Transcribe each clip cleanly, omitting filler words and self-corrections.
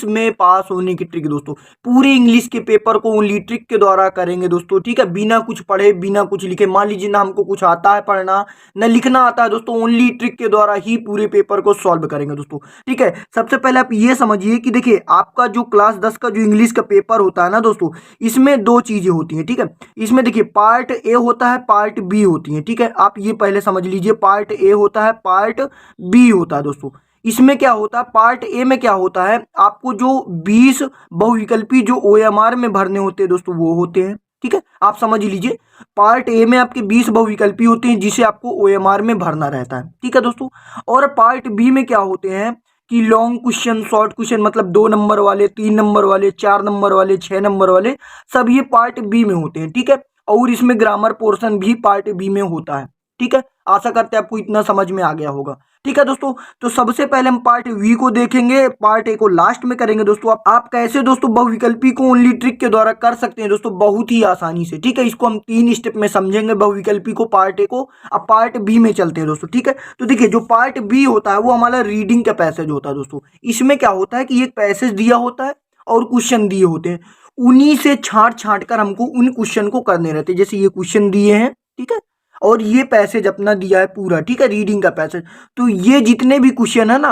English में पास होने की ट्रिक दोस्तों। पूरे इंग्लिश के पेपर को ओनली ट्रिक के द्वारा करेंगे दोस्तों, ठीक है, बिना कुछ पढ़े बिना कुछ लिखे। मान लीजिए ना हमको कुछ आता है पढ़ना न लिखना आता है दोस्तों, ओनली ट्रिक के द्वारा ही पूरे पेपर को सॉल्व करेंगे दोस्तों, ठीक है। सबसे पहले आप ये समझिए कि देखिए आपका जो क्लास 10 का जो इंग्लिश का पेपर होता है ना दोस्तों, इसमें दो चीजें होती हैं, ठीक है। इसमें देखिए पार्ट ए होता है, पार्ट बी होती है, ठीक है। आप ये पहले समझ लीजिए, पार्ट ए होता है, पार्ट बी होता है दोस्तों। इसमें क्या होता है, पार्ट ए में क्या होता है, आपको जो 20 बहुविकल्पी जो ओएमआर में भरने होते हैं दोस्तों वो होते हैं, ठीक है। आप समझ लीजिए पार्ट ए में आपके 20 बहुविकल्पी होते हैं जिसे आपको ओएमआर में भरना रहता है, ठीक है दोस्तों। और पार्ट बी में क्या होते हैं कि लॉन्ग क्वेश्चन, शॉर्ट क्वेश्चन, मतलब 2 नंबर वाले, 3 नंबर वाले, 4 नंबर वाले, 6 नंबर वाले, सब ये पार्ट बी में होते हैं, ठीक है। और इसमें ग्रामर पोर्शन भी पार्ट बी में होता है, ठीक है। आशा करते हैं आपको इतना समझ में आ गया होगा, ठीक है दोस्तों। तो सबसे पहले हम पार्ट वी को देखेंगे, पार्ट ए को लास्ट में करेंगे दोस्तों। आप कैसे दोस्तों बहुविकल्पी को ओनली ट्रिक के द्वारा कर सकते हैं दोस्तों, बहुत ही आसानी से, ठीक है। इसको हम 3 स्टेप में समझेंगे बहुविकल्पी को, पार्ट ए को। अब पार्ट बी में चलते हैं दोस्तों, ठीक है। तो देखिए जो पार्ट बी होता है वो हमारा रीडिंग का पैसेज होता है दोस्तों। इसमें क्या होता है कि एक पैसेज दिया होता है और क्वेश्चन दिए होते हैं, उन्हीं से छांट छांट कर हमको उन क्वेश्चन को करने रहते हैं। जैसे ये क्वेश्चन दिए हैं, ठीक है, और ये पैसेज अपना दिया है पूरा, ठीक है, रीडिंग का पैसेज। तो ये जितने भी क्वेश्चन है ना,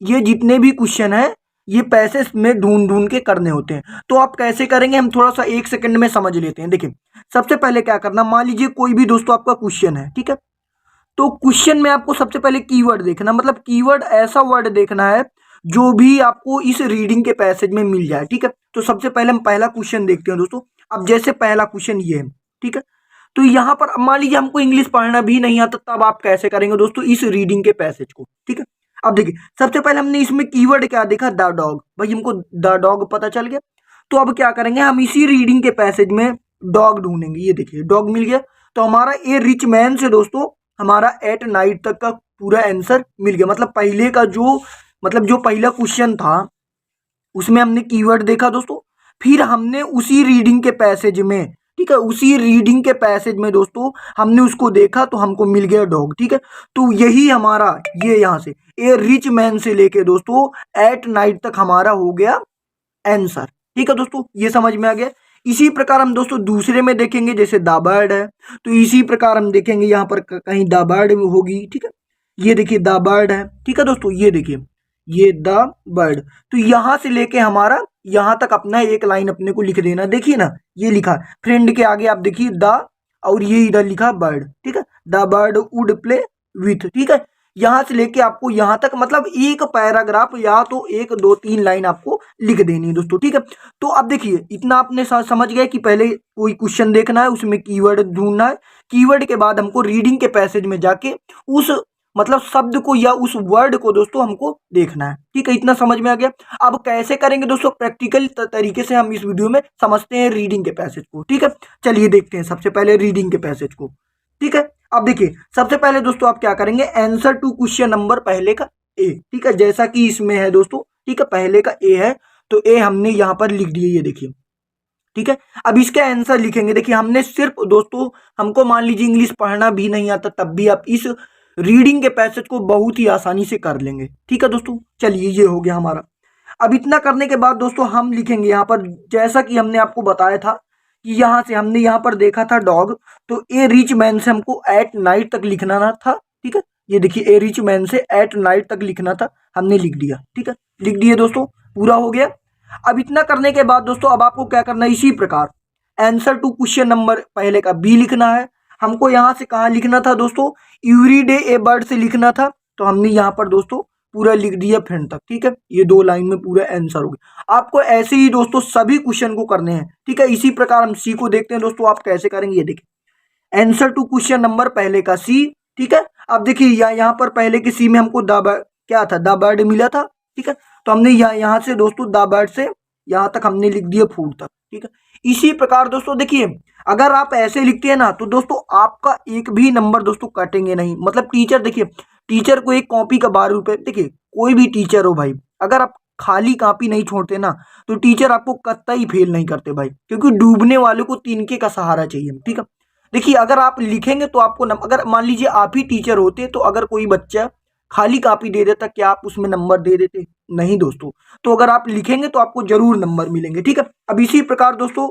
ये जितने भी क्वेश्चन है ये पैसेज में ढूंढ ढूंढ के करने होते हैं। तो आप कैसे करेंगे हम थोड़ा सा 1 सेकंड में समझ लेते हैं। देखिए सबसे पहले क्या करना, मान लीजिए कोई भी दोस्तों आपका क्वेश्चन है, ठीक है। तो क्वेश्चन में आपको सबसे पहले कीवर्ड देखना, मतलब कीवर्ड ऐसा वर्ड देखना है जो भी आपको इस रीडिंग के पैसेज में मिल जाए, ठीक है। तो सबसे पहले हम पहला क्वेश्चन देखते हैं दोस्तों। अब जैसे पहला क्वेश्चन ये है, ठीक है। तो यहाँ पर मान लीजिए हमको इंग्लिश पढ़ना भी नहीं आता, तब आप कैसे करेंगे दोस्तों इस रीडिंग के पैसेज को, ठीक है। अब देखिए सबसे पहले हमने इसमें कीवर्ड क्या देखा, द डॉग, भाई हमको द डॉग पता चल गया। तो अब क्या करेंगे, हम इसी रीडिंग के पैसेज में डॉग ढूंढेंगे। ये देखिए डॉग मिल गया। तो हमारा ए रिच मैन से दोस्तों हमारा एट नाइट तक का पूरा आंसर मिल गया। मतलब पहले का जो जो पहला क्वेश्चन था उसमें हमने कीवर्ड देखा दोस्तों, फिर हमने उसी रीडिंग के पैसेज में, ठीक है, उसी रीडिंग के पैसेज में दोस्तों हमने उसको देखा तो हमको मिल गया डॉग, ठीक है। तो यही हमारा ये यहाँ से ए रिच मैन से लेके दोस्तों एट नाइट तक हमारा हो गया आंसर, ठीक है दोस्तों, ये समझ में आ गया। इसी प्रकार हम दोस्तों दूसरे में देखेंगे, जैसे द बर्ड है, तो इसी प्रकार हम देखेंगे यहाँ पर कहीं द बर्ड होगी, ठीक है। ये देखिए द बर्ड है, ठीक है दोस्तों, ये देखिए ये द बर्ड। तो यहां से लेके हमारा यहां तक अपना एक लाइन अपने को लिख देना। देखिए ना ये लिखा फ्रेंड के आगे आप देखिए द, और ये इधर लिखा बर्ड, ठीक है, the bird would play with, ठीक है। यहां से लेके आपको यहां तक मतलब एक पैराग्राफ या तो 1 2 3 लाइन आपको लिख देनी है दोस्तों, ठीक है। तो अब देखिए इतना आपने समझ गए कि पहले कोई क्वेश्चन देखना है, उसमें कीवर्ड ढूंढना है, कीवर्ड के बाद हमको रीडिंग के पैसेज में जाके उस शब्द को या उस वर्ड को दोस्तों हमको देखना है, ठीक है। इतना समझ में आ गया। अब कैसे करेंगे दोस्तों प्रैक्टिकल तरीके से हम इस वीडियो में समझते हैं रीडिंग के पैसेज को, ठीक है। चलिए देखते हैं सबसे पहले रीडिंग के पैसेज को, ठीक है। अब देखिए सबसे पहले दोस्तों आप क्या करेंगे, आंसर टू क्वेश्चन नंबर पहले का ए, ठीक है, जैसा कि इसमें है दोस्तों, ठीक है, पहले का ए है तो ए हमने यहाँ पर लिख दिया, ये देखिए, ठीक है। अब इसका आंसर लिखेंगे। देखिए हमने सिर्फ दोस्तों, हमको मान लीजिए इंग्लिश पढ़ना भी नहीं आता, तब भी आप इस रीडिंग के पैसेज को बहुत ही आसानी से कर लेंगे, ठीक है दोस्तों। चलिए ये हो गया हमारा। अब इतना करने के बाद दोस्तों हम लिखेंगे यहाँ पर, जैसा कि हमने आपको बताया था कि यहाँ से हमने यहाँ पर देखा था डॉग, तो ए रिच मैन से हमको एट नाइट तक लिखना ना था, ठीक है। ये देखिए ए रिच मैन से एट नाइट तक लिखना था, हमने लिख दिया, ठीक है, लिख दिए दोस्तों, पूरा हो गया। अब इतना करने के बाद दोस्तों अब आपको क्या करना है, इसी प्रकार आंसर टू क्वेश्चन नंबर पहले का बी लिखना है। हमको यहाँ से कहाँ लिखना था दोस्तों, एवरी डे ए बर्ड से लिखना था, तो हमने यहाँ पर दोस्तों पूरा लिख दिया फ्रेंड तक, ठीक है। ये 2 लाइन में पूरा आंसर हो गया। आपको ऐसे ही दोस्तों सभी क्वेश्चन को करने हैं, ठीक है। इसी प्रकार हम सी को देखते हैं दोस्तों, आप कैसे करेंगे। ये देखिए आंसर टू क्वेश्चन नंबर पहले का सी, ठीक है। अब देखिए यहाँ पर पहले के सी में हमको क्या था, द बर्ड मिला था, ठीक है। तो हमने यहाँ से दोस्तों द बर्ड से यहाँ तक हमने लिख दिया फूड तक, ठीक है। इसी प्रकार दोस्तों देखिए अगर आप ऐसे लिखते हैं ना तो दोस्तों आपका एक भी नंबर दोस्तों कटेंगे नहीं। मतलब टीचर देखिए, टीचर को एक कॉपी का 12 रुपए, देखिए कोई भी टीचर हो भाई, अगर आप खाली कॉपी नहीं छोड़ते ना तो टीचर आपको कतई फेल नहीं करते भाई, क्योंकि डूबने वाले को तिनके का सहारा चाहिए, ठीक है। देखिए अगर आप लिखेंगे तो आपको अगर मान लीजिए आप ही टीचर होते तो अगर कोई बच्चा खाली कॉपी दे देता, क्या आप उसमें नंबर दे देते? नहीं दोस्तों। तो अगर आप लिखेंगे तो आपको जरूर नंबर मिलेंगे, ठीक है। अब इसी प्रकार दोस्तों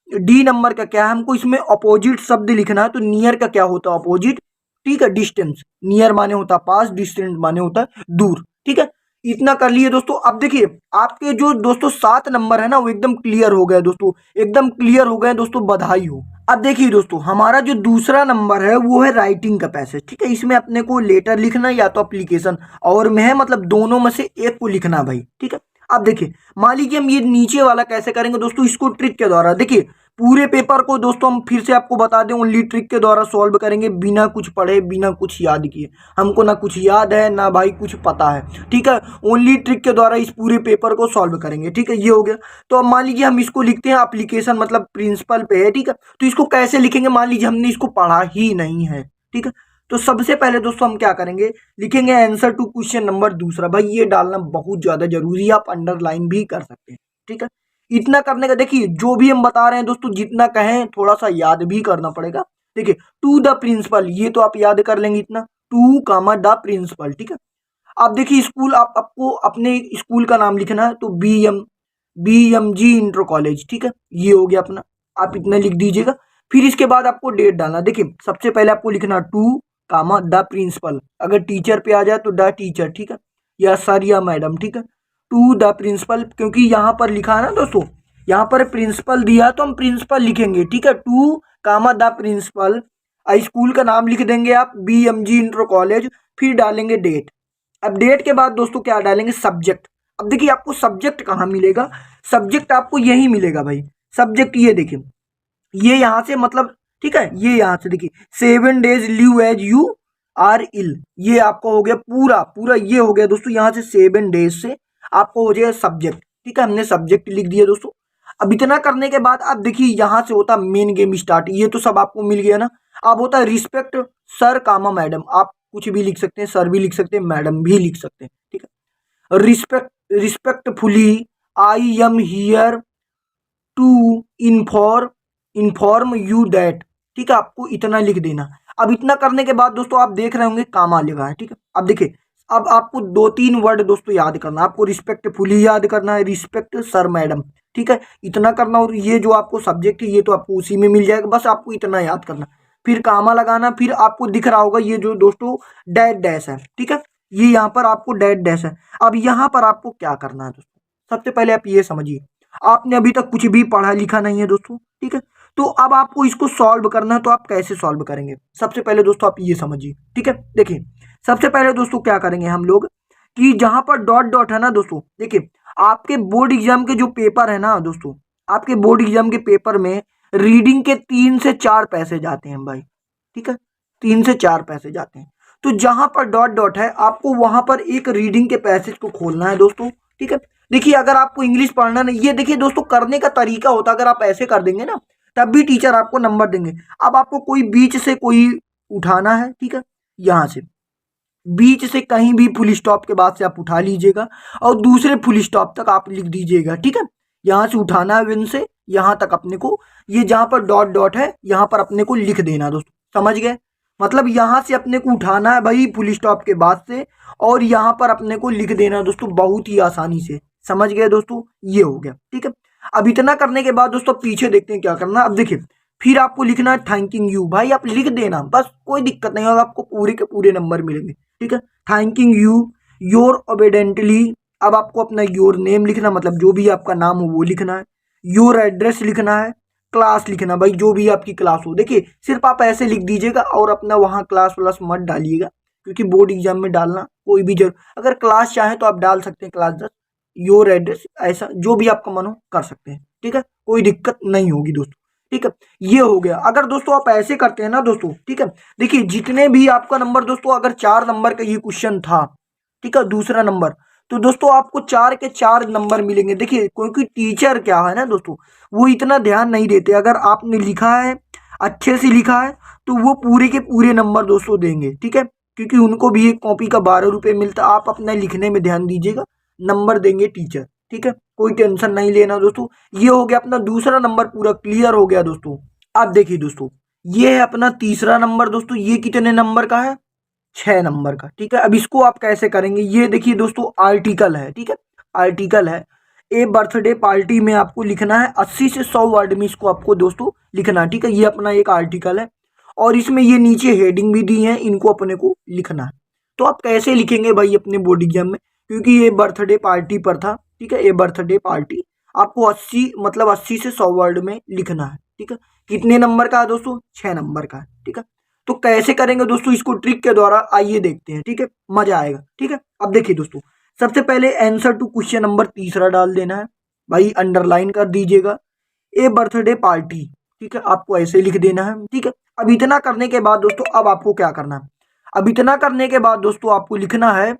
डी नंबर का क्या है, हमको इसमें अपोजिट शब्द लिखना है। तो नियर का क्या होता है? अपोजिट, ठीक है। डिस्टेंस, नियर माने होता है पास, डिस्टेंस माने होता है दूर, ठीक है। इतना कर लिए दोस्तों। अब देखिए आपके जो दोस्तों 7 नंबर है ना वो एकदम क्लियर हो गए दोस्तों, एकदम क्लियर हो गए दोस्तों, बधाई हो। अब देखिए दोस्तों हमारा जो दूसरा नंबर है वो है राइटिंग का पैसेज, ठीक है। इसमें अपने को लेटर लिखना या तो अप्लीकेशन और में है, मतलब दोनों में से एक को लिखना भाई, ठीक है। अब देखिए मान लीजिए हम ये नीचे वाला कैसे करेंगे दोस्तों, इसको ट्रिक के द्वारा। देखिए पूरे पेपर को दोस्तों हम फिर से आपको बता दें, ओनली ट्रिक के द्वारा सॉल्व करेंगे, बिना कुछ पढ़े, बिना कुछ याद किए। हमको ना कुछ याद है ना भाई कुछ पता है, ठीक है। ओनली ट्रिक के द्वारा इस पूरे पेपर को सॉल्व करेंगे, ठीक है। ये हो गया। तो अब मान लीजिए हम इसको लिखते हैं एप्लीकेशन, मतलब प्रिंसिपल पे है, ठीक है। तो इसको कैसे लिखेंगे? मान लीजिए हमने इसको पढ़ा ही नहीं है, ठीक है। तो सबसे पहले दोस्तों हम क्या करेंगे, लिखेंगे आंसर टू क्वेश्चन नंबर दूसरा। भाई ये डालना बहुत ज्यादा जरूरी है, आप अंडरलाइन भी कर सकते हैं, ठीक है। इतना करने का देखिए जो भी हम बता रहे हैं दोस्तों, जितना कहें थोड़ा सा याद भी करना पड़ेगा। देखिए टू द प्रिंसिपल, ये तो आप याद कर लेंगे इतना, टू कामा द प्रिंसिपल, ठीक है। आप देखिए स्कूल, आपको अपने स्कूल का नाम लिखना है, तो BMG इंटर कॉलेज, ठीक है। ये हो गया अपना, आप इतना लिख दीजिएगा। फिर इसके बाद आपको डेट डालना। देखिए सबसे पहले आपको लिखना टू कामा द प्रिंसिपल, अगर टीचर पे आ जाए तो द टीचर, ठीक है, या सर या मैडम, ठीक है। टू द प्रिंसिपल, क्योंकि यहाँ पर लिखा है ना दोस्तों, यहाँ पर प्रिंसिपल दिया तो हम प्रिंसिपल लिखेंगे, ठीक है। To comma the principal, school का नाम लिख देंगे आप BMG इंटर कॉलेज, फिर डालेंगे डेट। अब डेट के बाद दोस्तों क्या डालेंगे? सब्जेक्ट। अब देखिए आपको सब्जेक्ट कहाँ मिलेगा? सब्जेक्ट आपको यही मिलेगा भाई, सब्जेक्ट ये देखिए, ये यहाँ से मतलब, ठीक है, ये यहाँ से देखिए 7 days leave as you are ill, ये आपको हो गया पूरा पूरा, ये हो गया दोस्तों यहाँ से 7 days से आपको हो जाएगा सब्जेक्ट, ठीक है। हमने सब्जेक्ट लिख दिया दोस्तों। अब इतना करने के बाद अब देखिए यहाँ से होता मेन गेम स्टार्ट, ये तो सब आपको मिल गया ना। अब होता है रिस्पेक्ट सर कामा मैडम, आप कुछ भी लिख सकते हैं, सर भी लिख सकते हैं, मैडम भी लिख सकते हैं, ठीक है। Respectfully I am here to inform you that, ठीक है, आपको इतना लिख देना। अब इतना करने के बाद दोस्तों आप देख रहे होंगे कामा लिखा है, ठीक है। अब देखिए अब आपको 2-3 वर्ड दोस्तों याद करना, आपको रिस्पेक्टफुली याद करना है, रिस्पेक्ट सर मैडम, ठीक है, इतना करना। और ये जो आपको सब्जेक्ट है ये तो आपको उसी में मिल जाएगा, बस आपको इतना याद करना, फिर कामा लगाना। फिर आपको दिख रहा होगा ये जो दोस्तों डैट डैश है, ठीक है, ये यहाँ पर आपको डैट डैश है। अब यहाँ पर आपको क्या करना है दोस्तों, सबसे पहले आप ये समझिए, आपने अभी तक कुछ भी पढ़ा लिखा नहीं है दोस्तों, ठीक है। तो अब आपको इसको सॉल्व करना है, तो आप कैसे सॉल्व करेंगे? सबसे पहले दोस्तों आप ये समझिए, ठीक है। देखिए सबसे पहले दोस्तों क्या करेंगे हम लोग, कि जहां पर डॉट डॉट है ना दोस्तों, देखिए आपके बोर्ड एग्जाम के जो पेपर है ना दोस्तों, आपके बोर्ड एग्जाम के पेपर में रीडिंग के 3 से 4 पैसे जाते हैं भाई, ठीक है, 3 से 4 पैसे जाते हैं। तो जहां पर डॉट डॉट है आपको वहां पर एक रीडिंग के पैसेज को खोलना है दोस्तों, ठीक है। देखिए अगर आपको इंग्लिश पढ़ना नहीं, ये देखिए दोस्तों करने का तरीका होता, अगर आप ऐसे कर देंगे ना तब भी टीचर आपको नंबर देंगे। अब आपको कोई बीच से कोई उठाना है, ठीक है, यहाँ से बीच से कहीं भी फुल स्टॉप के बाद से आप उठा लीजिएगा और दूसरे फुल स्टॉप तक आप लिख दीजिएगा, ठीक है। यहाँ से उठाना है विन से यहाँ तक अपने को, ये जहाँ पर डॉट डॉट है यहाँ पर अपने को लिख देना दोस्तों, समझ गए? मतलब यहाँ से अपने को उठाना है भाई फुल स्टॉप के बाद से, और यहाँ पर अपने को लिख देना दोस्तों, बहुत ही आसानी से, समझ गए दोस्तों? ये हो गया, ठीक है। अब इतना करने के बाद दोस्तों पीछे देखते हैं क्या करना। अब देखिए फिर आपको लिखना है थैंकिंग यू, भाई आप लिख देना बस, कोई दिक्कत नहीं होगा, आपको पूरे के पूरे नंबर मिलेंगे, ठीक है। Thanking you your obediently. अब आपको अपना योर नेम लिखना, मतलब जो भी आपका नाम हो वो लिखना है, योर एड्रेस लिखना है, क्लास लिखना, भाई जो भी आपकी क्लास हो। देखिए सिर्फ आप ऐसे लिख दीजिएगा और अपना वहाँ क्लास व्लास मत डालिएगा, क्योंकि बोर्ड एग्जाम में डालना कोई भी अगर क्लास चाहे तो आप डाल सकते हैं क्लास 10, योर एड्रेस, ऐसा जो भी आपका मन हो कर सकते हैं, ठीक है, कोई दिक्कत नहीं होगी दोस्तों, ठीक है। ये हो गया। अगर दोस्तों आप ऐसे करते हैं ना दोस्तों, ठीक है, देखिए जितने भी आपका नंबर दोस्तों, अगर 4 नंबर का ये क्वेश्चन था, ठीक है, दूसरा नंबर, तो दोस्तों आपको 4 के 4 नंबर मिलेंगे। देखिए क्योंकि टीचर क्या है ना दोस्तों, वो इतना ध्यान नहीं देते, अगर आपने लिखा है अच्छे से लिखा है तो वो पूरे के पूरे नंबर दोस्तों देंगे, ठीक है, क्योंकि उनको भी एक कॉपी का 12 रुपये मिलता है। आप अपना लिखने में ध्यान दीजिएगा, नंबर देंगे टीचर, ठीक है, कोई टेंशन नहीं लेना दोस्तों। ये हो गया अपना दूसरा नंबर पूरा क्लियर हो गया दोस्तों। अब देखिए दोस्तों ये है अपना तीसरा नंबर दोस्तों, ये कितने नंबर का है? 6 नंबर का। ठीक है, अब इसको आप कैसे करेंगे, ये देखिए दोस्तों आर्टिकल है। ठीक है, आर्टिकल है। ए बर्थडे पार्टी में आपको लिखना है 80 से 100 वर्ड में इसको आपको दोस्तों लिखना है। ठीक है, ये अपना एक आर्टिकल है और इसमें ये नीचे हेडिंग भी दी है, इनको अपने को लिखना है। तो आप कैसे लिखेंगे भाई अपने बोर्ड एग्जाम में, क्योंकि ये बर्थडे पार्टी पर था। ठीक है, ये बर्थडे पार्टी आपको 80 मतलब 80 से 100 वर्ड में लिखना है। ठीक है, कितने नंबर का है दोस्तों, 6 नंबर का है। ठीक है, तो कैसे करेंगे दोस्तों इसको ट्रिक के द्वारा, आइए देखते हैं। ठीक है, मजा आएगा। ठीक है, अब देखिए दोस्तों, सबसे पहले आंसर टू क्वेश्चन नंबर तीसरा डाल देना है भाई, अंडरलाइन कर दीजिएगा ए बर्थडे पार्टी। ठीक है, आपको ऐसे लिख देना है। ठीक है, अब इतना करने के बाद दोस्तों अब आपको क्या करना है, अब इतना करने के बाद दोस्तों आपको लिखना है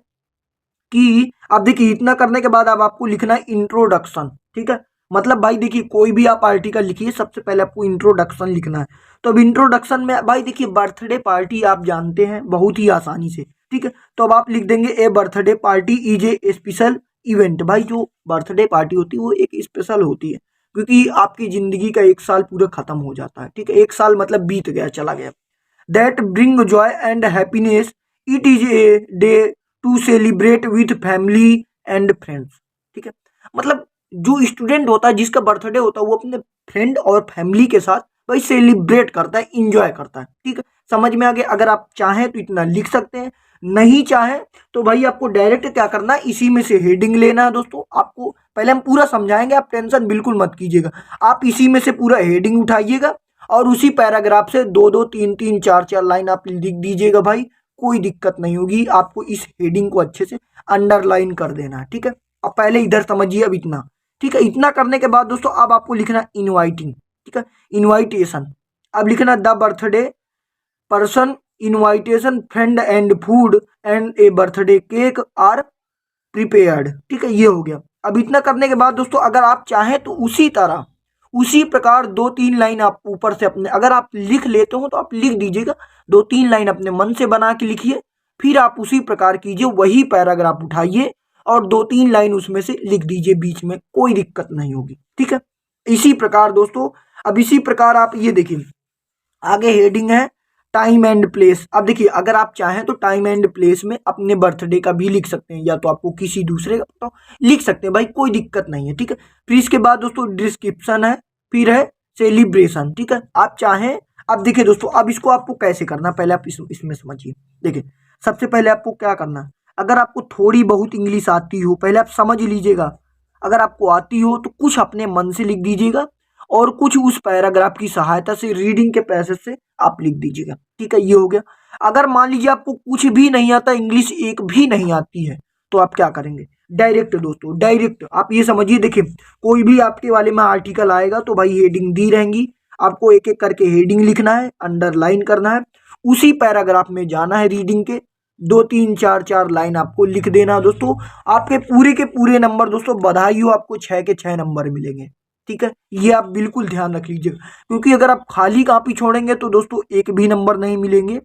कि अब देखिए इतना करने के बाद अब आपको लिखना है इंट्रोडक्शन। ठीक है, मतलब भाई देखिए कोई भी आप आर्टिकल लिखिए, सबसे पहले आपको इंट्रोडक्शन लिखना है। तो अब इंट्रोडक्शन में भाई देखिए बर्थडे पार्टी आप जानते हैं बहुत ही आसानी से। ठीक है, तो अब आप लिख देंगे a birthday party is a special event. भाई जो बर्थडे पार्टी होती है वो एक स्पेशल होती है, क्योंकि आपकी जिंदगी का एक साल पूरा खत्म हो जाता है। ठीक है, एक साल मतलब बीत गया, चला गया। That bring joy and happiness, it is a day to celebrate with family and friends. ठीक है, मतलब जो स्टूडेंट होता है जिसका बर्थडे होता है वो अपने फ्रेंड और फैमिली के साथ भाई सेलिब्रेट करता है, इंजॉय करता है। ठीक है, समझ में आ गया। अगर आप चाहें तो इतना लिख सकते हैं, नहीं चाहें तो भाई आपको डायरेक्ट क्या करना है, इसी में से हेडिंग लेना है। दोस्तों आपको पहले हम पूरा समझाएंगे, आप टेंशन बिल्कुल मत कीजिएगा। आप इसी में से पूरा हेडिंग उठाइएगा और उसी पैराग्राफ से दो दो तीन तीन चार चार लाइन आप लिख दीजिएगा भाई, कोई दिक्कत नहीं होगी। आपको इस हेडिंग को अच्छे से अंडरलाइन कर देना है। ठीक है, अब पहले इधर समझिए, अब इतना। ठीक है, इतना करने के बाद दोस्तों अब आपको लिखना इनवाइटिंग। ठीक है, इनवाइटेशन। अब लिखना the birthday person invitation friend and food and a birthday cake are prepared. ठीक है, ये हो गया। अब इतना करने के बाद दोस्तों अगर आप चाहें तो उसी तरह उसी प्रकार दो तीन लाइन आप ऊपर से अपने, अगर आप लिख लेते हो तो आप लिख दीजिएगा, दो तीन लाइन अपने मन से बना के लिखिए, फिर आप उसी प्रकार कीजिए, वही पैराग्राफ उठाइए और दो तीन लाइन उसमें से लिख दीजिए बीच में, कोई दिक्कत नहीं होगी। ठीक है, इसी प्रकार दोस्तों, अब इसी प्रकार आप ये देखिए आगे हेडिंग है टाइम एंड प्लेस। अब देखिए अगर आप चाहें तो टाइम एंड प्लेस में अपने बर्थडे का भी लिख सकते हैं, या तो आपको किसी दूसरे का तो लिख सकते हैं भाई, कोई दिक्कत नहीं है। ठीक है, फिर इसके बाद दोस्तों डिस्क्रिप्शन है, फिर है सेलिब्रेशन। ठीक है, आप चाहें, अब देखिए दोस्तों अब इसको आपको कैसे करना, पहले आप इसमें समझिए। देखिए सबसे पहले आपको क्या करना है, अगर आपको थोड़ी बहुत इंग्लिश आती हो पहले आप समझ लीजिएगा, अगर आपको आती हो तो कुछ अपने मन से लिख दीजिएगा और कुछ उस पैराग्राफ की सहायता से रीडिंग के पैसेज से आप लिख दीजिएगा। ठीक है, ये हो गया। अगर मान लीजिए आपको कुछ भी नहीं आता, इंग्लिश एक भी नहीं आती है, तो आप क्या करेंगे, डायरेक्ट दोस्तों डायरेक्ट आप ये समझिए। देखिए कोई भी आपके वाले में आर्टिकल आएगा तो भाई हेडिंग दी रहेंगी, आपको एक एक करके हेडिंग लिखना है, अंडरलाइन करना है, उसी पैराग्राफ में जाना है, रीडिंग के दो तीन चार चार लाइन आपको लिख देना दोस्तों। आपके पूरे के पूरे नंबर दोस्तों, बधाई हो, आपको 6 के 6 नंबर मिलेंगे। ठीक है, ये आप बिल्कुल ध्यान रख लीजिएगा, क्योंकि अगर आप खाली कॉपी छोड़ेंगे तो दोस्तों एक भी नंबर नहीं मिलेंगे,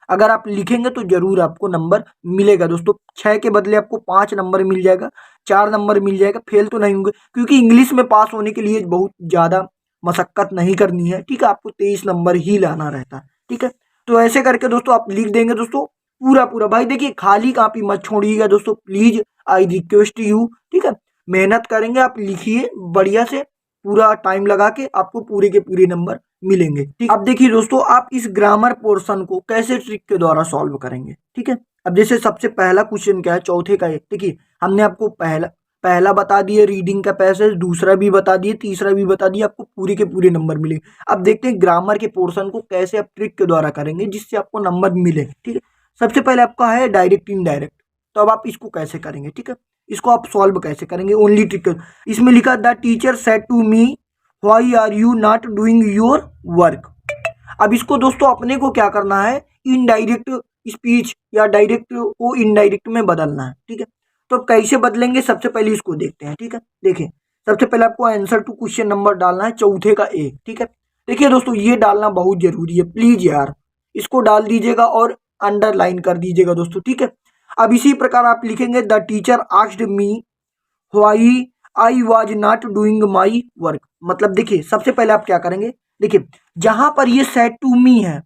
अगर आप लिखेंगे तो जरूर आपको नंबर मिलेगा दोस्तों। 6 के बदले आपको 5 नंबर मिल जाएगा, 4 नंबर मिल जाएगा, फेल तो नहीं होंगे, क्योंकि इंग्लिश में पास होने के लिए बहुत ज़्यादा मशक्कत नहीं करनी है। ठीक है, आपको 23 नंबर ही लाना रहता है। ठीक है, तो ऐसे करके दोस्तों आप लिख देंगे दोस्तों पूरा पूरा। भाई देखिए खाली कॉपी मत छोड़िएगा दोस्तों, प्लीज आई रिक्वेस्ट यू। ठीक है, मेहनत करेंगे, आप लिखिए बढ़िया से, पूरा टाइम लगा के आपको पूरे के पूरे नंबर मिलेंगे। ठीक, अब देखिए दोस्तों आप इस ग्रामर पोर्शन को कैसे ट्रिक के द्वारा सॉल्व करेंगे। ठीक है, अब जैसे सबसे पहला क्वेश्चन क्या है, चौथे का है। देखिए हमने आपको पहला बता दिए रीडिंग का पैसेज, दूसरा भी बता दिए, तीसरा भी बता दिए, आपको पूरे के पूरे नंबर मिलेंगे। अब देखते हैं ग्रामर के पोर्शन को कैसे आप ट्रिक के द्वारा करेंगे जिससे आपको नंबर मिले। ठीक है, सबसे पहले आपका है डायरेक्ट इनडायरेक्ट, तो अब आप इसको कैसे करेंगे। ठीक है, इसको आप सॉल्व कैसे करेंगे, ओनली ट्रिक। इसमें लिखा the teacher said to me why are you not doing your work. अब इसको दोस्तों अपने को क्या करना है, इनडायरेक्ट स्पीच या डायरेक्ट को इनडायरेक्ट में बदलना है। ठीक है, तो कैसे बदलेंगे सबसे पहले इसको देखते हैं। ठीक है, देखिए सबसे पहले आपको आंसर टू क्वेश्चन नंबर डालना है चौथे का ए। ठीक है, देखिए दोस्तों ये डालना बहुत जरूरी है, प्लीज यार इसको डाल दीजिएगा और अंडरलाइन कर दीजिएगा दोस्तों। ठीक है, अब इसी प्रकार आप लिखेंगे the teacher asked me why I was not doing my work. मतलब देखिए सबसे पहले आप क्या करेंगे, देखिए जहां पर ये सेड टू मी है,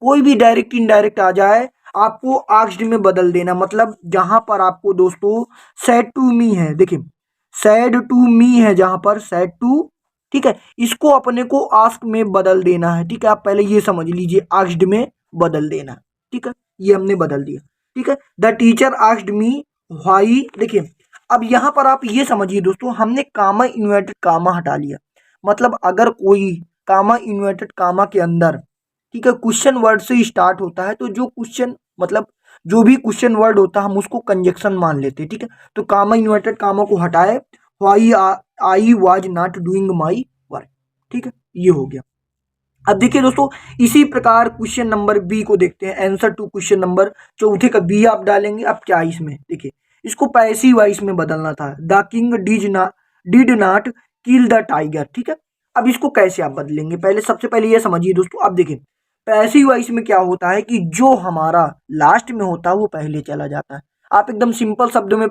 कोई भी डायरेक्ट इनडायरेक्ट आ जाए, आपको आस्क्ड में बदल देना, मतलब जहां पर आपको दोस्तों सेड टू मी है, देखिए सैड टू मी है जहां पर सैड टू, ठीक है, इसको अपने को आस्क में बदल देना है। ठीक है, आप पहले ये समझ लीजिए, आस्क्ड में बदल देना। ठीक है, ये हमने बदल दिया। ठीक है, the teacher asked me why, देखिए अब यहां पर आप ये समझिए दोस्तों, हमने कामा इन्वर्टेड कामा हटा लिया। मतलब अगर कोई कामा इन्वर्टेड कामा के अंदर, ठीक है, क्वेश्चन वर्ड से स्टार्ट होता है, तो जो क्वेश्चन मतलब जो भी क्वेश्चन वर्ड होता है हम उसको कंजक्शन मान लेते हैं। ठीक है, तो कामा इन्वर्टेड कामा को हटाए, why I was not doing my work. ठीक है, ये हो गया। अब देखिए दोस्तों, इसी प्रकार क्वेश्चन नंबर बी को देखते हैं। आंसर टू क्वेश्चन नंबर चौथे का बी आप डालेंगे। अब क्या इसमें देखिए, इसको पैसिव वॉइस में बदलना था। The king did not kill the tiger. ठीक है, अब इसको कैसे आप बदलेंगे, पहले सबसे पहले ये समझिए दोस्तों। अब देखिए पैसिव वॉइस में क्या होता है कि जो हमारा लास्ट में होता है वो पहले चला जाता है। आप एकदम सिंपल शब्द में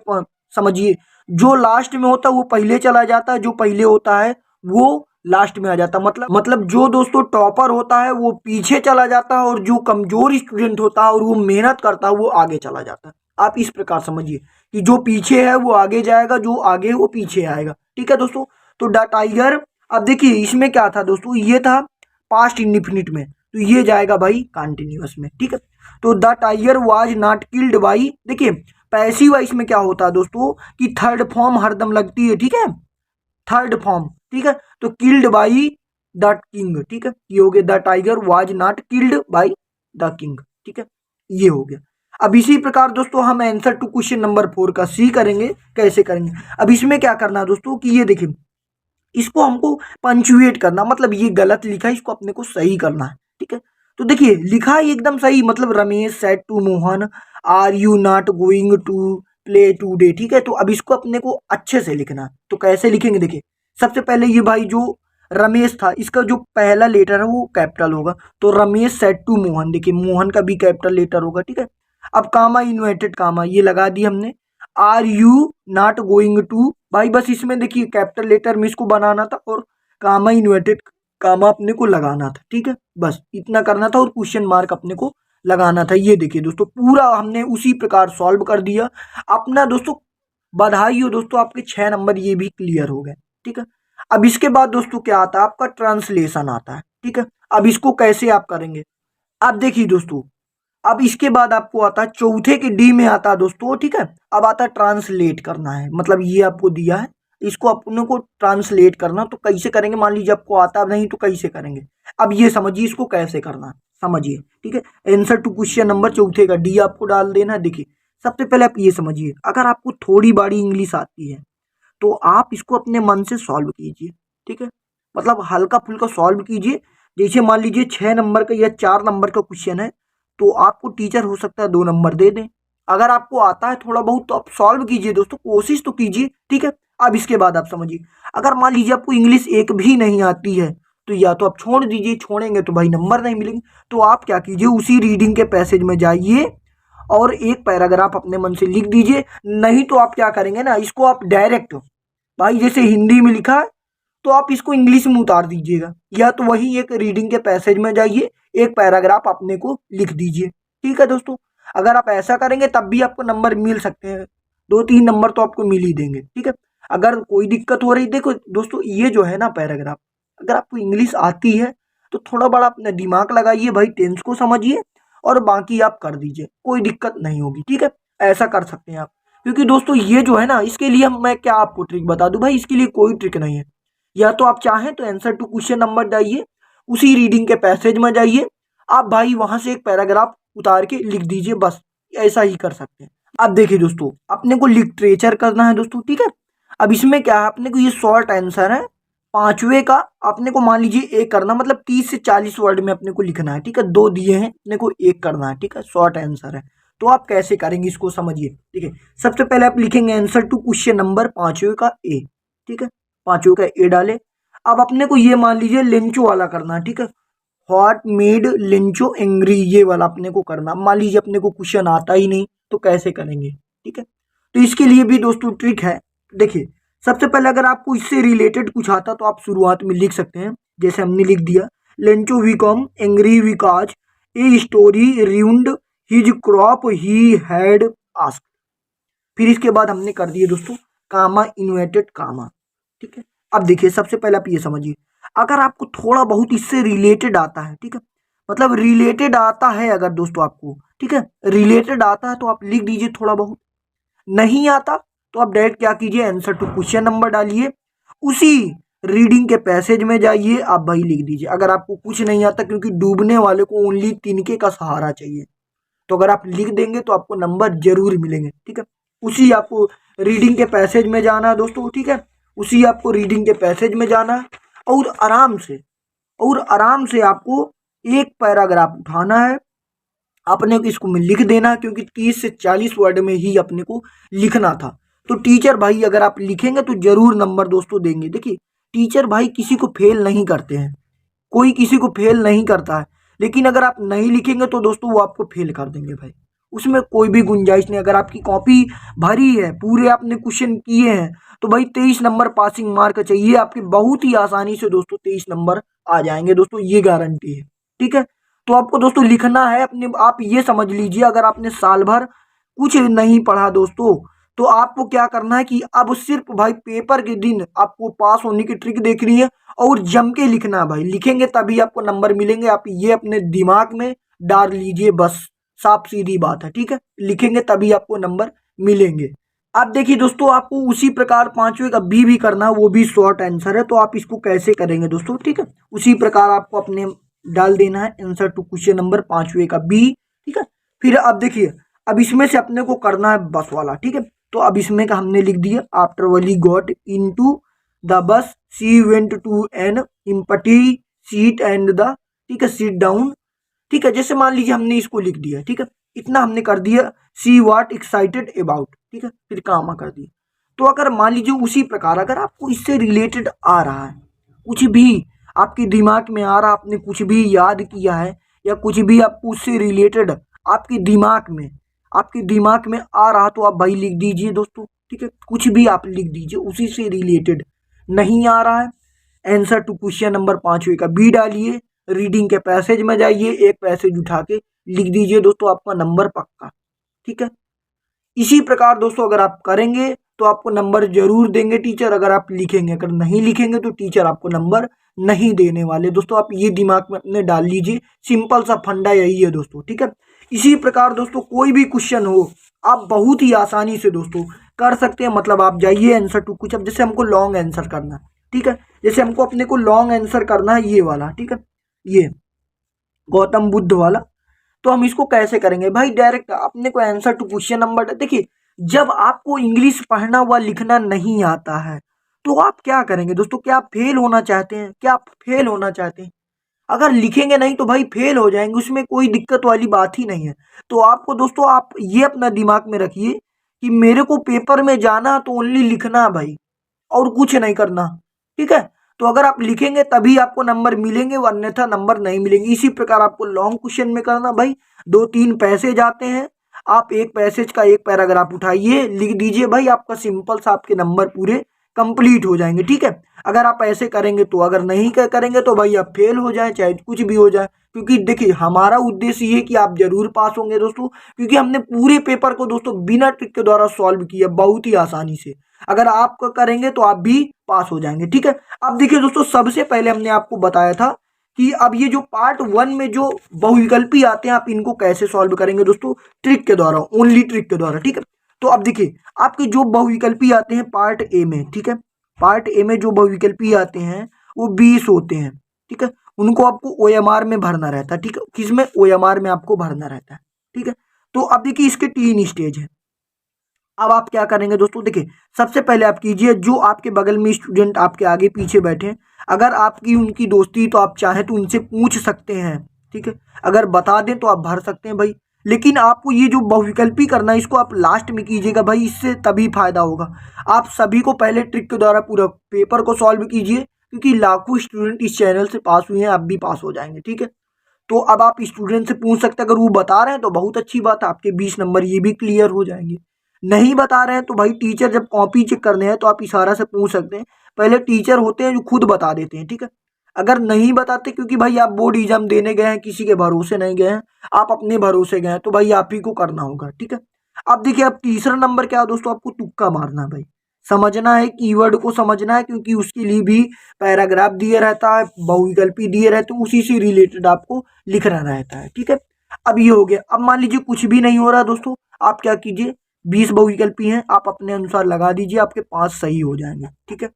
समझिए, जो लास्ट में होता है वो पहले चला जाता है, जो पहले होता है वो लास्ट में आ जाता। मतलब जो दोस्तों टॉपर होता है वो पीछे चला जाता है, और जो कमजोर स्टूडेंट होता है और वो मेहनत करता है वो आगे चला जाता है। आप इस प्रकार समझिए कि जो पीछे है वो आगे जाएगा, जो आगे है वो पीछे आएगा। ठीक है दोस्तों, तो द टाइगर, अब देखिए इसमें क्या था दोस्तों, ये था पास्ट इंडिफिनिट में, तो ये जाएगा भाई कंटिन्यूअस में। ठीक है, तो the tiger was not killed by, देखिए पैसिव वॉइस में क्या होता है दोस्तों कि थर्ड फॉर्म हरदम लगती है। ठीक है, थर्ड फॉर्म। ठीक है, तो किल्ड बाई द किंग। ठीक है, ये हो गया, the tiger was not killed by the king. ठीक है, ये हो गया। अब इसी प्रकार दोस्तों हम आंसर टू क्वेश्चन नंबर 4 का सी करेंगे। कैसे करेंगे, अब इसमें क्या करना है दोस्तों कि ये देखिए, इसको हमको पंचुएट करना, मतलब ये गलत लिखा है, इसको अपने को सही करना है। ठीक है, तो देखिए लिखा है एकदम सही, मतलब Ramesh said to Mohan are you not going to play today. ठीक है, तो अब इसको अपने को अच्छे से लिखना है। तो कैसे लिखेंगे, देखिए सबसे पहले ये भाई जो रमेश था इसका जो पहला लेटर है वो कैपिटल होगा, तो रमेश सेड टू मोहन, देखिए मोहन का भी कैपिटल लेटर होगा। ठीक है, अब कामा इन्वर्टेड कामा ये लगा दी हमने। Are you not going to, भाई बस इसमें देखिए कैपिटल लेटर में इसको बनाना था, और कामा इन्वर्टेड कामा अपने को लगाना था। ठीक है, बस इतना करना था, और क्वेश्चन मार्क अपने को लगाना था। ये देखिए दोस्तों, पूरा हमने उसी प्रकार सॉल्व कर दिया अपना। दोस्तों बधाई हो दोस्तों, आपके 6 नंबर ये भी क्लियर हो गए। ठीक है, अब इसके बाद दोस्तों क्या आता है, आपका ट्रांसलेशन आता है। ठीक है, अब इसको कैसे आप करेंगे, अब देखिए दोस्तों, अब इसके बाद आपको आता है चौथे के डी में आता है दोस्तों। ठीक है, अब आता है ट्रांसलेट करना है, मतलब ये आपको दिया है, इसको अपने को ट्रांसलेट करना। तो कैसे करेंगे, मान लीजिए आपको आता नहीं तो कैसे करेंगे, अब ये समझिए इसको कैसे करना है, समझिए। ठीक है, आंसर टू क्वेश्चन नंबर चौथे का डी आपको डाल देना है। देखिए सबसे पहले आप ये समझिए, अगर आपको थोड़ी बड़ी इंग्लिश आती है तो आप इसको अपने मन से सॉल्व कीजिए। ठीक है, मतलब हल्का फुल्का सॉल्व कीजिए। जैसे मान लीजिए 6 नंबर का या 4 नंबर का क्वेश्चन है, तो आपको टीचर हो सकता है 2 नंबर दे दें। अगर आपको आता है थोड़ा बहुत तो आप सॉल्व कीजिए दोस्तों, कोशिश तो कीजिए। ठीक है, अब इसके बाद आप समझिए, अगर मान लीजिए आपको इंग्लिश एक भी नहीं आती है तो या तो आप छोड़ दीजिए, छोड़ेंगे तो भाई नंबर नहीं मिलेंगे। तो आप क्या कीजिए, उसी रीडिंग के पैसेज में जाइए और एक पैराग्राफ अपने मन से लिख दीजिए। नहीं तो आप क्या करेंगे ना, इसको आप डायरेक्ट, भाई जैसे हिंदी में लिखा है तो आप इसको इंग्लिश में उतार दीजिएगा, या तो वही एक रीडिंग के पैसेज में जाइए, एक पैराग्राफ अपने को लिख दीजिए। ठीक है दोस्तों, अगर आप ऐसा करेंगे तब भी आपको नंबर मिल सकते हैं, 2-3 नंबर तो आपको मिल ही देंगे। ठीक है, अगर कोई दिक्कत हो रही, देखो दोस्तों ये जो है ना पैराग्राफ, अगर आपको इंग्लिश आती है तो थोड़ा बड़ा अपना दिमाग लगाइए भाई, टेंस को समझिए और बाकी आप कर दीजिए, कोई दिक्कत नहीं होगी। ठीक है, ऐसा कर सकते हैं आप, क्योंकि दोस्तों ये जो है ना, इसके लिए मैं क्या आपको ट्रिक बता दूं भाई, इसके लिए कोई ट्रिक नहीं है। या तो आप चाहें तो आंसर टू क्वेश्चन नंबर जाइए, उसी रीडिंग के पैसेज में जाइए, आप भाई वहां से एक पैराग्राफ उतार के लिख दीजिए, बस ऐसा ही कर सकते हैं। अब देखिए दोस्तों, अपने को लिटरेचर करना है दोस्तों। ठीक है, अब इसमें क्या है, अपने को ये शॉर्ट आंसर है पांचवे का, अपने को मान लीजिए एक करना, मतलब 30 से 40 वर्ड में अपने को लिखना है। ठीक है, 2 दिए हैं, अपने को एक करना है। ठीक है, शॉर्ट आंसर है, तो आप कैसे करेंगे इसको समझिए। ठीक है, सबसे पहले आप लिखेंगे आंसर टू क्वेश्चन नंबर पांचवे का ए। ठीक है, पांचवे का ए डाले। अब अपने को ये मान लीजिए लेंचो वाला करना है। ठीक है, व्हाट मेड लेंचो एंग्री, ये वाला अपने को करना। मान लीजिए अपने को क्वेश्चन आता ही नहीं तो कैसे करेंगे। ठीक है, तो इसके लिए भी दोस्तों ट्रिक है। देखिए सबसे पहले अगर आपको इससे रिलेटेड कुछ आता तो आप शुरुआत में लिख सकते हैं, जैसे हमने लिख दिया Lencho became angry because a story ruined his crop he had asked. फिर इसके बाद हमने कर दिए दोस्तों कामा इन्वर्टेड कामा। ठीक है, अब देखिए सबसे पहले आप ये समझिए, अगर आपको थोड़ा बहुत इससे रिलेटेड आता है, ठीक है, मतलब रिलेटेड आता है अगर दोस्तों आपको, ठीक है, रिलेटेड आता है तो आप लिख दीजिए थोड़ा बहुत, नहीं आता तो आप डायरेक्ट क्या कीजिए, आंसर टू क्वेश्चन नंबर डालिए, उसी रीडिंग के पैसेज में जाइए, आप भाई लिख दीजिए। अगर आपको कुछ नहीं आता, क्योंकि डूबने वाले को ओनली तिनके का सहारा चाहिए, तो अगर आप लिख देंगे तो आपको नंबर जरूर मिलेंगे। ठीक है, उसी आपको रीडिंग के पैसेज में जाना है दोस्तों। ठीक है, उसी आपको रीडिंग के पैसेज में जाना है और आराम से आपको एक पैराग्राफ उठाना है, अपने को इसको में लिख देना, क्योंकि 30 से 40 वर्ड में ही अपने को लिखना था। तो टीचर भाई अगर आप लिखेंगे तो जरूर नंबर दोस्तों देंगे। देखिए टीचर भाई किसी को फेल नहीं करते हैं, कोई किसी को फेल नहीं करता है, लेकिन अगर आप नहीं लिखेंगे तो दोस्तों वो आपको फेल कर देंगे भाई, उसमें कोई भी गुंजाइश नहीं। अगर आपकी कॉपी भरी है, पूरे आपने क्वेश्चन किए हैं, तो भाई 23 नंबर पासिंग मार्क चाहिए आपके, बहुत ही आसानी से दोस्तों 23 नंबर आ जाएंगे दोस्तों, ये गारंटी है। ठीक है, तो आपको दोस्तों लिखना है अपने, आप ये समझ लीजिए अगर आपने साल भर कुछ नहीं पढ़ा दोस्तों, तो आपको क्या करना है कि अब सिर्फ भाई पेपर के दिन आपको पास होने की ट्रिक देखनी है और जम के लिखना है भाई, लिखेंगे तभी आपको नंबर मिलेंगे। आप ये अपने दिमाग में डाल लीजिए बस, साफ सीधी बात है। ठीक है, लिखेंगे तभी आपको नंबर मिलेंगे। अब देखिए दोस्तों आपको उसी प्रकार पांचवे का बी भी करना है, वो भी शॉर्ट आंसर है, तो आप इसको कैसे करेंगे दोस्तों। ठीक है, उसी प्रकार आपको अपने डाल देना है आंसर टू क्वेश्चन नंबर पांचवे का बी। ठीक है, फिर अब देखिए अब इसमें से अपने को करना है बस वाला। ठीक है, तो अब इसमें का हमने लिख दिया, after Wally got into the bus she went to an empty seat and the, ठीक है, सीट डाउन। ठीक है, जैसे मान लीजिए हमने इसको लिख दिया, ठीक है, इतना हमने कर दिया, सी वाट एक्साइटेड अबाउट। ठीक है, फिर कामा कर दिया। तो अगर मान लीजिए उसी प्रकार अगर आपको इससे रिलेटेड आ रहा है, कुछ भी आपके दिमाग में आ रहा, आपने कुछ भी याद किया है या कुछ भी आपको उससे रिलेटेड आपके दिमाग में आ रहा, तो आप भाई लिख दीजिए दोस्तों। ठीक है, कुछ भी आप लिख दीजिए उसी से रिलेटेड। नहीं आ रहा है आंसर टू क्वेश्चन नंबर पांचवे का बी डालिए, रीडिंग के पैसेज में जाइए, एक पैसेज उठा के लिख दीजिए दोस्तों, आपका नंबर पक्का। ठीक है, इसी प्रकार दोस्तों अगर आप करेंगे तो आपको नंबर जरूर देंगे टीचर, अगर आप लिखेंगे। अगर नहीं लिखेंगे तो टीचर आपको नंबर नहीं देने वाले दोस्तों, आप ये दिमाग में अपने डाल लीजिए, सिंपल सा फंडा यही है दोस्तों। ठीक है, इसी प्रकार दोस्तों कोई भी क्वेश्चन हो आप बहुत ही आसानी से दोस्तों कर सकते हैं। मतलब आप जाइए आंसर टू कुछ, अब जैसे हमको लॉन्ग आंसर करना है, ठीक है, जैसे हमको अपने को लॉन्ग आंसर करना है ये वाला, ठीक है, ये गौतम बुद्ध वाला, तो हम इसको कैसे करेंगे भाई, डायरेक्ट अपने को आंसर टू क्वेश्चन नंबर। देखिए जब आपको इंग्लिश पढ़ना व लिखना नहीं आता है तो आप क्या करेंगे दोस्तों, क्या आप फेल होना चाहते हैं, क्या आप फेल होना चाहते हैं? अगर लिखेंगे नहीं तो भाई फेल हो जाएंगे, उसमें कोई दिक्कत वाली बात ही नहीं है। तो आपको दोस्तों आप ये अपना दिमाग में रखिए कि मेरे को पेपर में जाना तो ओनली लिखना है भाई, और कुछ नहीं करना। ठीक है, तो अगर आप लिखेंगे तभी आपको नंबर मिलेंगे, अन्यथा नंबर नहीं मिलेंगे। इसी प्रकार आपको लॉन्ग क्वेश्चन में करना भाई, 2-3 पैसेज आते हैं, आप एक पैसेज का एक पैराग्राफ उठाइए, लिख दीजिए भाई, आपका सिंपल सा आपके नंबर पूरे कंप्लीट हो जाएंगे। ठीक है, अगर आप ऐसे करेंगे तो, अगर नहीं करेंगे तो भाई आप फेल हो जाए, चाहे कुछ भी हो जाए। क्योंकि देखिए हमारा उद्देश्य ये कि आप जरूर पास होंगे दोस्तों, क्योंकि हमने पूरे पेपर को दोस्तों बिना ट्रिक के द्वारा सॉल्व किया बहुत ही आसानी से। अगर आप करेंगे तो आप भी पास हो जाएंगे। ठीक है, अब देखिए दोस्तों सबसे पहले हमने आपको बताया था कि अब ये जो पार्ट 1 में जो बहुविकल्पी आते हैं आप इनको कैसे सॉल्व करेंगे दोस्तों, ट्रिक के द्वारा, ओनली ट्रिक के द्वारा। ठीक है, तो अब देखिए आपके जो बहुविकल्पी आते हैं पार्ट ए में, ठीक है, पार्ट ए में जो बहुविकल्पी आते हैं वो 20 होते हैं। ठीक है, उनको आपको OMR में भरना रहता है। ठीक है, किसमें, OMR में आपको भरना रहता है। ठीक है, तो अब देखिए इसके 3 स्टेज है। अब आप क्या करेंगे दोस्तों, देखिए सबसे पहले आप कीजिए, जो आपके बगल में स्टूडेंट आपके आगे पीछे बैठे हैं, अगर आपकी उनकी दोस्ती तो आप चाहें तो उनसे पूछ सकते हैं। ठीक है, अगर बता दें तो आप भर सकते हैं भाई, लेकिन आपको ये जो बहुविकल्पी करना है इसको आप लास्ट में कीजिएगा भाई, इससे तभी फायदा होगा। आप सभी को पहले ट्रिक के द्वारा पूरा पेपर को सॉल्व कीजिए, क्योंकि लाखों स्टूडेंट इस चैनल से पास हुए हैं, आप भी पास हो जाएंगे। ठीक है, तो अब आप स्टूडेंट से पूछ सकते हैं, अगर वो बता रहे हैं तो बहुत अच्छी बात है, आपके 20 नंबर ये भी क्लियर हो जाएंगे। नहीं बता रहे हैं तो भाई टीचर जब कॉपी चेक करने हैं तो आप इशारा से पूछ सकते हैं, पहले टीचर होते हैं जो खुद बता देते हैं। ठीक है, अगर नहीं बताते, क्योंकि भाई आप बोर्ड एग्जाम देने गए हैं, किसी के भरोसे नहीं गए हैं, आप अपने भरोसे गए हैं, तो भाई आप ही को करना होगा, ठीक है। अब देखिए, अब तीसरा नंबर क्या है दोस्तों, आपको तुक्का मारना है भाई। समझना है, कीवर्ड को समझना है, क्योंकि उसके लिए भी पैराग्राफ दिए रहता है, बहुविकल्पी दिए रहते हैं, उसी से रिलेटेड आपको लिखना रहता है, ठीक है। अब ये हो गया। अब मान लीजिए कुछ भी नहीं हो रहा दोस्तों, आप क्या कीजिए, 20 बहुविकल्पी हैं, आप अपने अनुसार लगा दीजिए, आपके 5 सही हो जाएंगे, ठीक है।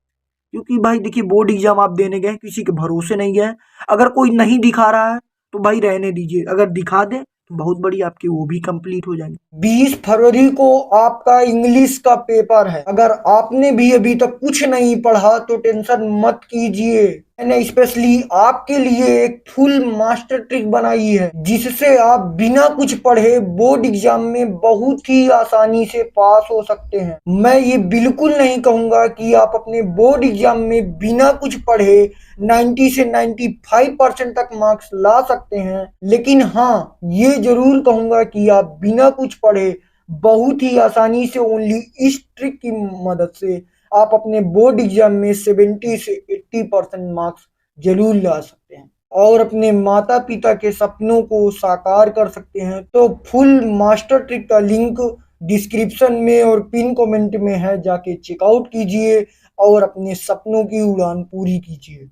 क्योंकि भाई देखिए, बोर्ड एग्जाम आप देने गए, किसी के भरोसे नहीं गए। अगर कोई नहीं दिखा रहा है तो भाई रहने दीजिए, अगर दिखा दे तो बहुत बड़ी आपकी वो भी कंप्लीट हो जाएंगे। 20 फरवरी को आपका इंग्लिश का पेपर है। अगर आपने भी अभी तक कुछ नहीं पढ़ा तो टेंशन मत कीजिए, मैंने स्पेशली आपके लिए एक फुल मास्टर ट्रिक बनाई है, जिससे आप बिना कुछ पढ़े बोर्ड एग्जाम में बहुत ही आसानी से पास हो सकते हैं। मैं ये बिल्कुल नहीं कहूंगा कि आप अपने बोर्ड एग्जाम में बिना कुछ पढ़े 90 से 95% तक मार्क्स ला सकते हैं, लेकिन हाँ, ये जरूर कहूंगा कि आप बिना कुछ पढ़े बहुत ही आसानी से ओनली इस ट्रिक की मदद से आप अपने बोर्ड एग्जाम में 70 से 80% मार्क्स जरूर ला सकते हैं और अपने माता पिता के सपनों को साकार कर सकते हैं। तो फुल मास्टर ट्रिक का लिंक डिस्क्रिप्शन में और पिन कमेंट में है, जाके चेकआउट कीजिए और अपने सपनों की उड़ान पूरी कीजिए।